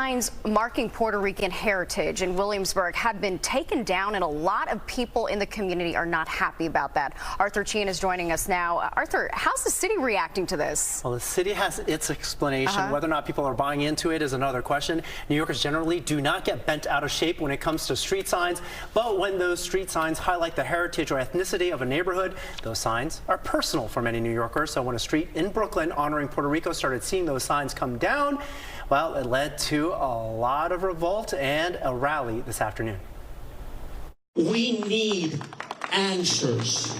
signs marking Puerto Rican heritage in Williamsburg have been taken down, and a lot of people in the community are not happy about that. Arthur Chien is joining us now. Arthur, how's the city reacting to this? Well, the city has its explanation. Whether or not people are buying into it is another question. New Yorkers generally do not get bent out of shape when it comes to street signs, but when those street signs highlight the heritage or ethnicity of a neighborhood, those signs are personal for many New Yorkers. So when a street in Brooklyn honoring Puerto Rico started seeing those signs come down, well, it led to a lot of revolt and a rally this afternoon. We need answers.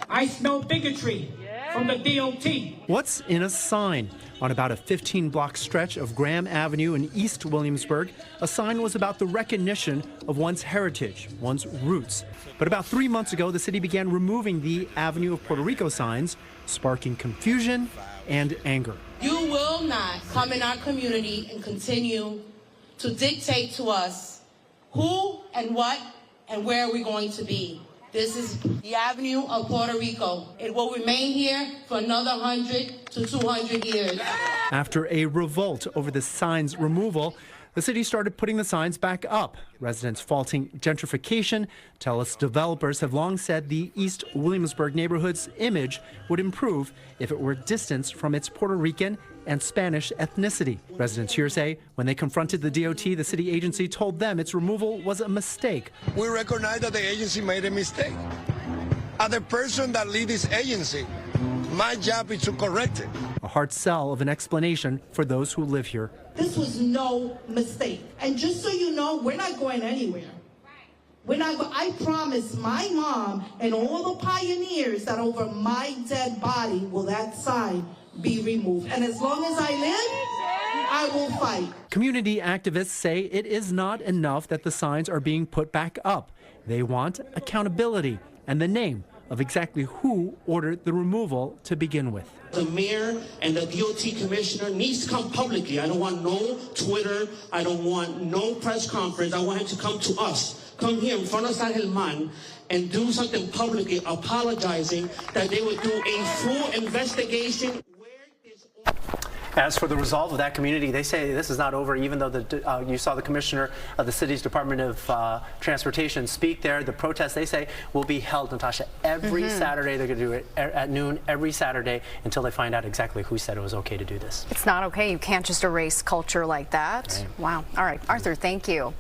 I smell bigotry from the DOT. What's in a sign? On about a 15-block stretch of Graham Avenue in East Williamsburg, a sign was about the recognition of one's heritage, one's roots. But about 3 months ago, the city began removing the Avenue of Puerto Rico signs, sparking confusion and anger. You will not come in our community and continue to dictate to us who and what and where we're going to be. This is the Avenue of Puerto Rico. It will remain here for another 100 to 200 years. After a revolt over the signs removal, the city started putting the signs back up. Residents faulting gentrification tell us developers have long said the East Williamsburg neighborhood's image would improve if it were distanced from its Puerto Rican and Spanish ethnicity. Residents here say when they confronted the DOT, the city agency told them its removal was a mistake. We recognize that the agency made a mistake. As the person that leads this agency, my job is to correct it. A hard sell of an explanation for those who live here. This was no mistake. And just so you know, we're not going anywhere. I promise my mom and all the pioneers that over my dead body will that sign be removed. And as long as I live, I will fight. Community activists say it is not enough that the signs are being put back up. They want accountability and the name of exactly who ordered the removal to begin with. The mayor and the DOT commissioner needs to come publicly. I don't want no Twitter. I don't want no press conference. I want him to come to us. Come here in front of San Germán and do something publicly apologizing that they would do a full investigation. As for the resolve of that community, they say this is not over, even though you saw the commissioner of the city's Department of Transportation speak there. The protest, they say, will be held, Natasha, every Saturday. They're going to do it at noon every Saturday until they find out exactly who said it was okay to do this. It's not okay. You can't just erase culture like that. Right. Wow. All right. Arthur, thank you.